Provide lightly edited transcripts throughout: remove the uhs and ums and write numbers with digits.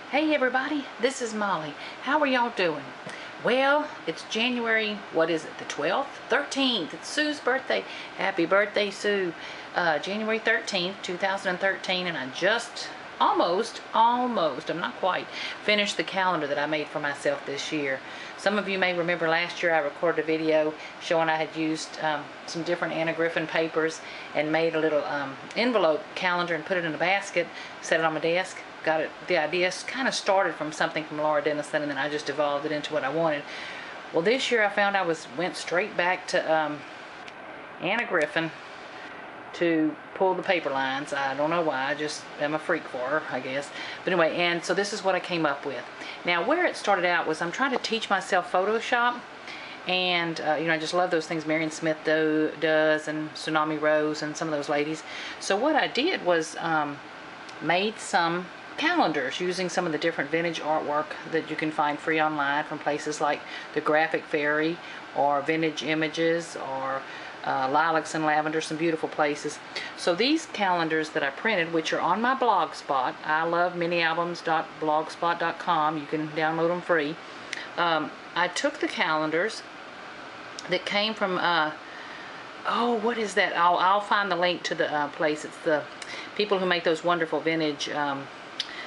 Hey everybody, this is Molly. How are y'all doing? Well, it's January, what is it, the 12th? 13th. It's Sue's birthday. Happy birthday, Sue. January 13th, 2013, and I just almost, I'm not quite, finished the calendar that I made for myself this year. Some of you may remember last year I recorded a video showing I had used some different Anna Griffin papers and made a little envelope calendar and put it in a basket, set it on my desk. Got it. The idea kind of started from something from Laura Dennison, and then I just evolved it into what I wanted. Well, this year I found I went straight back to Anna Griffin to pull the paper lines. I don't know why. I just am a freak for her, I guess. But anyway, and so this is what I came up with. Now, where it started out was I'm trying to teach myself Photoshop, and I just love those things Marion Smith does, and Tsunami Rose, and some of those ladies. So what I did was made some calendars using some of the different vintage artwork that you can find free online from places like the Graphic Fairy or Vintage Images or Lilacs and Lavender, some beautiful places. So these calendars that I printed, which are on my blog spot, I love minialbums.blogspot.com, you can download them free. I took the calendars that came from oh, what is that? I'll find the link to the place. It's the people who make those wonderful vintage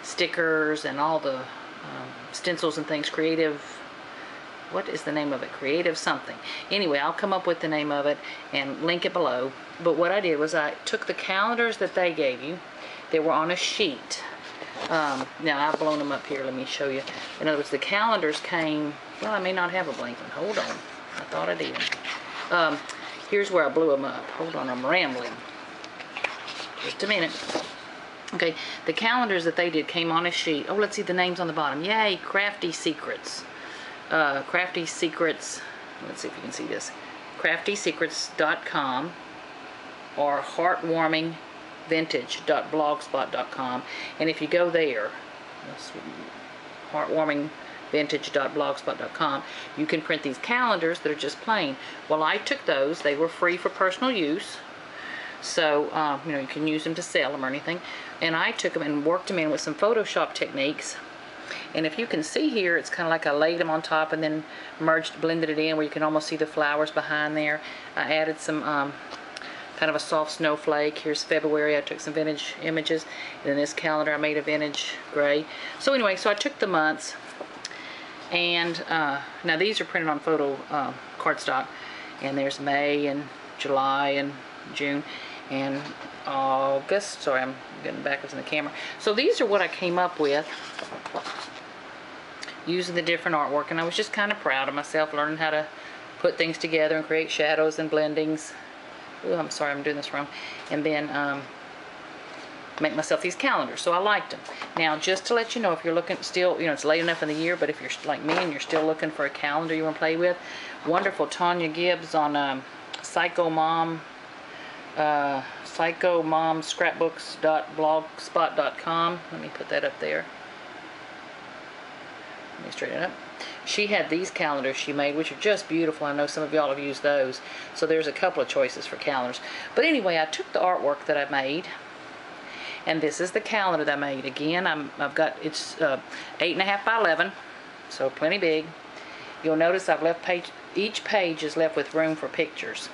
stickers and all the stencils and things. Creative, what is the name of it? Creative something. Anyway, I'll come up with the name of it and link it below. But what I did was I took the calendars that they gave you. They were on a sheet. Now I've blown them up here. Let me show you. In other words, the calendars came, well, I may not have a blank one. Hold on. I thought I did. Here's where I blew them up. Hold on, I'm rambling. Just a minute. Okay, the calendars that they did came on a sheet. Oh, let's see the names on the bottom. Yay, Crafty Secrets. Crafty Secrets, let's see if you can see this. CraftySecrets.com or heartwarmingvintage.blogspot.com. And if you go there, heartwarmingvintage.blogspot.com, you can print these calendars that are just plain. Well, I took those. They were free for personal use. So, you can use them to sell them or anything. And I took them and worked them in with some Photoshop techniques. And if you can see here, it's kind of like I laid them on top and then blended it in where you can almost see the flowers behind there. I added some kind of a soft snowflake. Here's February. I took some vintage images. And in this calendar, I made a vintage gray. So anyway, so I took the months. And now these are printed on photo cardstock. And there's May and July and June and August. Sorry, I'm getting backwards in the camera. So these are what I came up with using the different artwork, and I was just kind of proud of myself learning how to put things together and create shadows and blendings. Oh, I'm sorry, I'm doing this wrong. And then make myself these calendars. So I liked them. Now, just to let you know, if you're looking still, it's late enough in the year, but if you're like me and you're still looking for a calendar you want to play with, wonderful Tanya Gibbs on psychomomscrapbooks.blogspot.com. Let me put that up there. Let me straighten it up. She had these calendars she made, which are just beautiful. I know some of y'all have used those. So there's a couple of choices for calendars. But anyway, I took the artwork that I made, and this is the calendar that I made. Again, it's 8.5 by 11, so plenty big. You'll notice I've left each page is left with room for pictures.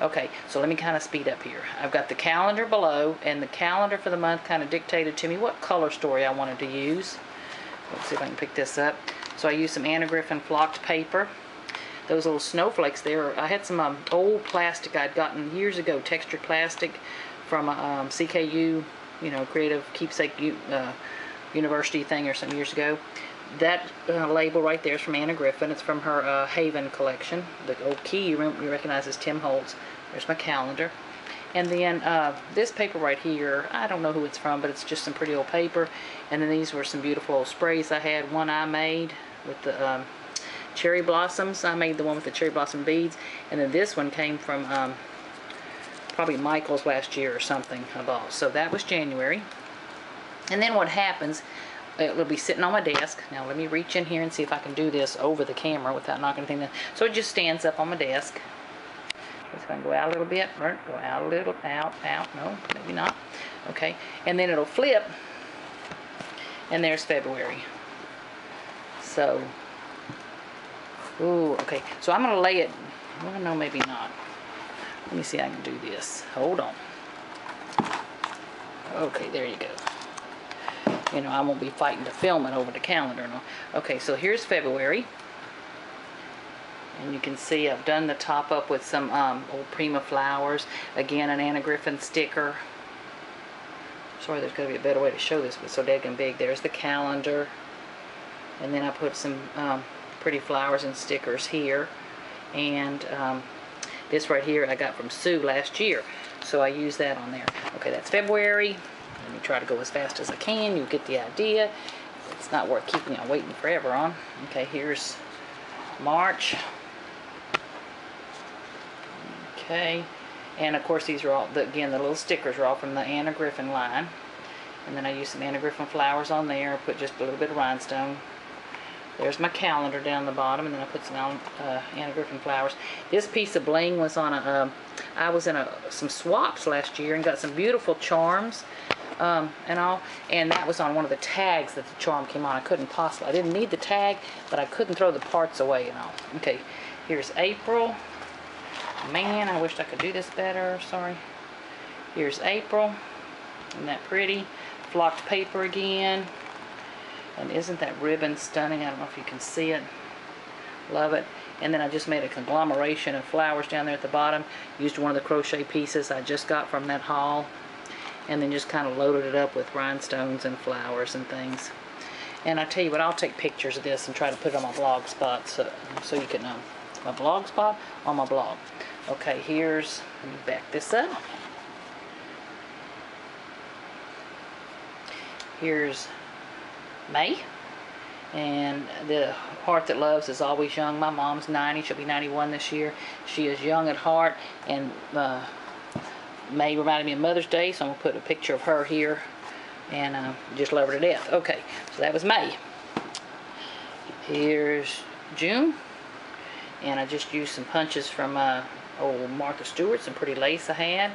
Okay, so let me kind of speed up here. I've got the calendar below, and the calendar for the month kind of dictated to me what color story I wanted to use. Let's see if I can pick this up. So I used some Anna Griffin flocked paper. Those little snowflakes there, I had some old plastic I'd gotten years ago, textured plastic from a CKU, Creative Keepsake University thing or some years ago. That label right there is from Anna Griffin. It's from her Haven collection. The old key you recognize as Tim Holtz. There's my calendar. And then this paper right here, I don't know who it's from, but it's just some pretty old paper. And then these were some beautiful old sprays I had. One I made with the cherry blossoms. I made the one with the cherry blossom beads. And then this one came from probably Michael's last year or something I bought. So that was January. And then what happens, it'll be sitting on my desk. Now let me reach in here and see if I can do this over the camera without knocking anything down. So it just stands up on my desk. Just going to go out a little bit, go out a little, out, no, maybe not. Okay, and then it'll flip And there's February. So, ooh, okay. So I'm going to lay it, well, no, maybe not. Let me see if I can do this. Hold on. Okay, there you go. You know, I won't be fighting to film it over the calendar. No. Okay, so here's February. And you can see I've done the top up with some old Prima flowers. Again, an Anna Griffin sticker. Sorry, there's got to be a better way to show this, but it's so daggone big. There's the calendar. And then I put some pretty flowers and stickers here. And this right here I got from Sue last year. So I use that on there. Okay, that's February. Let me try to go as fast as I can. You get the idea. It's not worth keeping you waiting forever on. Okay, here's March. Okay, and of course these are all, again, the little stickers are all from the Anna Griffin line. And then I use some Anna Griffin flowers on there. Put just a little bit of rhinestone. There's my calendar down the bottom, and then I put some Anna Griffin flowers. This piece of bling was on a, I was in some swaps last year and got some beautiful charms and all, and that was on one of the tags that the charm came on. I didn't need the tag, but I couldn't throw the parts away and all. Okay, here's April. Man, I wished I could do this better, sorry. Here's April. Isn't that pretty? Flocked paper again. And isn't that ribbon stunning? I don't know if you can see it. Love it. And then I just made a conglomeration of flowers down there at the bottom. Used one of the crochet pieces I just got from that haul. And then just kind of loaded it up with rhinestones and flowers and things. And I tell you what, I'll take pictures of this and try to put it on my blog spot so you can, my blog spot on my blog. Okay, here's, let me back this up. Here's May, and the heart that loves is always young. My mom's 90, she'll be 91 this year. She is young at heart, and May reminded me of Mother's Day, so I'm gonna put a picture of her here, and just love her to death. Okay, so that was May. Here's June, and I just used some punches from old Martha Stewart, some pretty lace I had.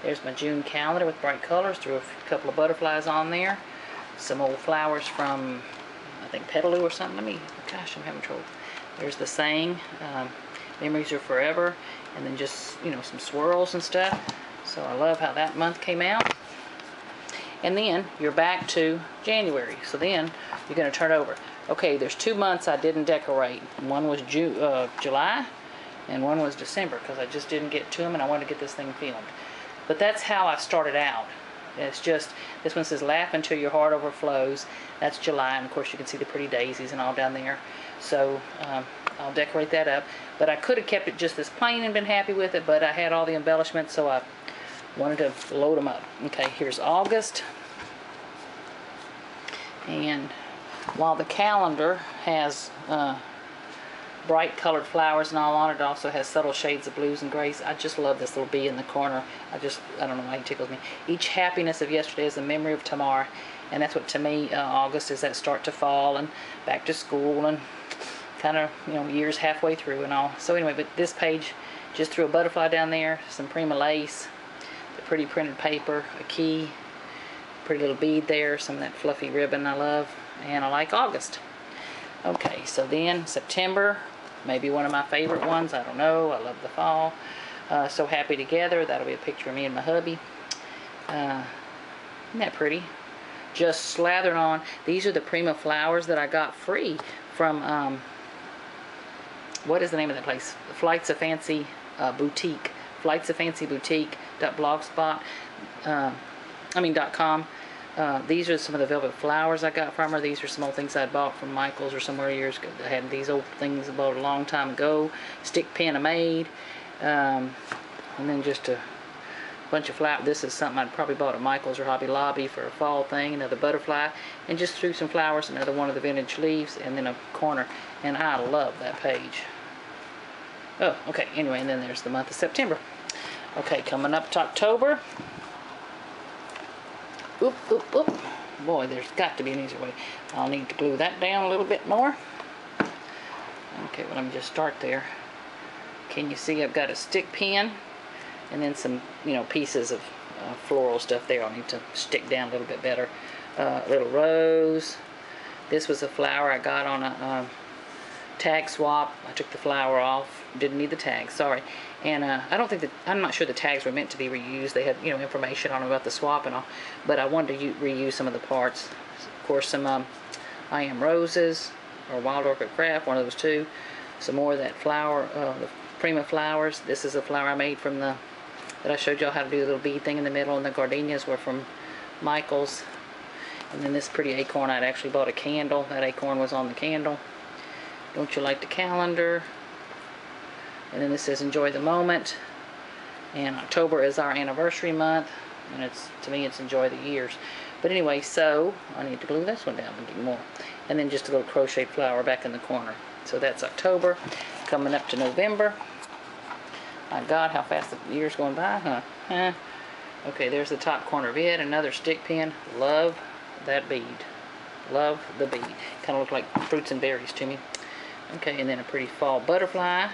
There's my June calendar with bright colors. Threw a couple of butterflies on there. Some old flowers from, I think, Petaloo or something. Gosh, I'm having trouble. There's the saying, memories are forever. And then just, you know, some swirls and stuff. So I love how that month came out. And then you're back to January. So then you're going to turn over. Okay, there's 2 months I didn't decorate. One was July, and one was December, because I just didn't get to them, and I wanted to get this thing filmed. But that's how I started out. It's just, this one says laugh until your heart overflows. That's July, and of course you can see the pretty daisies and all down there. So I'll decorate that up. But I could have kept it just this plain and been happy with it, but I had all the embellishments, so I wanted to load them up. Okay, here's August. And while the calendar has bright colored flowers and all on it, it also has subtle shades of blues and grays. I just love this little bee in the corner. I don't know why he tickles me. Each happiness of yesterday is a memory of tomorrow. And that's what, to me, August is that start to fall and back to school and kind of, you know, years halfway through and all. So anyway, but this page just threw a butterfly down there, some Prima lace, the pretty printed paper, a key, pretty little bead there, some of that fluffy ribbon I love, and I like August. Okay, so then September, maybe one of my favorite ones, I don't know, I love the fall. So Happy Together, that'll be a picture of me and my hubby. Isn't that pretty? Just slathered on. These are the Prima flowers that I got free from, what is the name of that place? Flights of Fancy Boutique. Flights of Fancy Boutique.blogspot, .com. These are some of the velvet flowers I got from her. These are some old things I bought from Michael's or somewhere years ago. I had these old things I bought a long time ago. Stick pin I made. And then just a bunch of flowers. This is something I'd probably bought at Michael's or Hobby Lobby for a fall thing. Another butterfly. And just threw some flowers. Another one of the vintage leaves. And then a corner. And I love that page. Oh, okay. Anyway, and then there's the month of September. Okay, coming up to October. Oop, oop, oop. Boy, there's got to be an easier way. I'll need to glue that down a little bit more. Okay, well, let me just start there. Can you see I've got a stick pin and then some, you know, pieces of floral stuff there. I'll need to stick down a little bit better. Little rose, This was a flower I got on a tag swap. I took the flower off. Didn't need the tag, sorry. And I don't think that, I'm not sure the tags were meant to be reused. They had, you know, information on them about the swap and all, but I wanted to reuse some of the parts. Of course, some I Am Roses or Wild Orchid Craft, one of those two. Some more of that flower, the Prima flowers. This is a flower I made from that I showed y'all how to do the little bead thing in the middle, and the gardenias were from Michael's. And then this pretty acorn, I'd actually bought a candle. That acorn was on the candle. Don't You Like the Calendar? And then this says Enjoy the Moment. And October is our anniversary month, and it's, to me, it's Enjoy the Years. But anyway, so I need to glue this one down and get more. And then just a little crocheted flower back in the corner. So that's October. Coming up to November. My God, how fast the year's going by, huh? Okay, there's the top corner of it. Another stick pin. Love that bead. Love the bead. Kind of look like fruits and berries to me. Okay, and then a pretty fall butterfly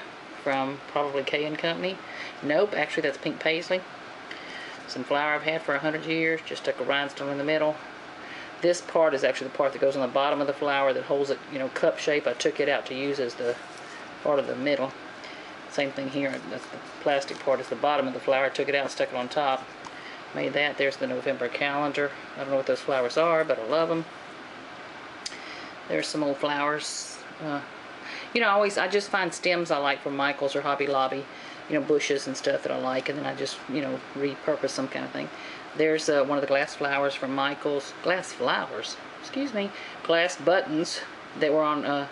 from probably K & Company. Nope, actually that's pink paisley. Some flower I've had for 100 years. Just stuck a rhinestone in the middle. This part is actually the part that goes on the bottom of the flower that holds it, you know, cup shape. I took it out to use as the part of the middle. Same thing here. That's the plastic part. Is the bottom of the flower. I took it out and stuck it on top. Made that. There's the November calendar. I don't know what those flowers are, but I love them. There's some old flowers. You know, I just find stems I like from Michael's or Hobby Lobby. You know, bushes and stuff that I like, and then I just, you know, repurpose some kind of thing. There's one of the glass flowers from Michael's. Glass flowers? Excuse me. Glass buttons that were on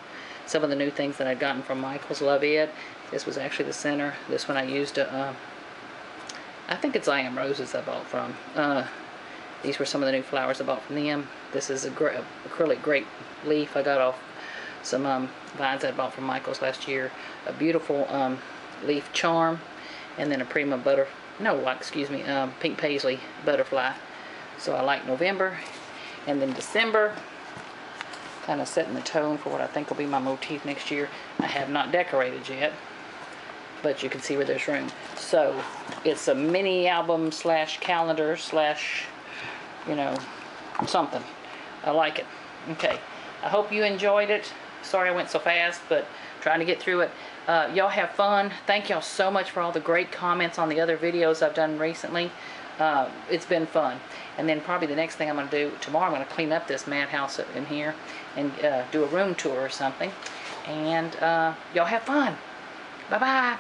some of the new things that I'd gotten from Michael's. Love it. This was actually the center. This one I used I think it's I Am Roses I bought from. These were some of the new flowers I bought from them. This is a acrylic grape leaf I got off some vines I bought from Michael's last year. A beautiful leaf charm, and then a Prima pink paisley butterfly. So I like November, and then December, kind of setting the tone for what I think will be my motif next year. I have not decorated yet, but you can see where there's room. So it's a mini album slash calendar slash, you know, something. I like it. Okay, I hope you enjoyed it. Sorry I went so fast, but trying to get through it. Y'all have fun. Thank y'all so much for all the great comments on the other videos I've done recently. It's been fun. And then probably the next thing I'm going to do tomorrow, I'm going to clean up this madhouse in here and do a room tour or something. And y'all have fun. Bye-bye.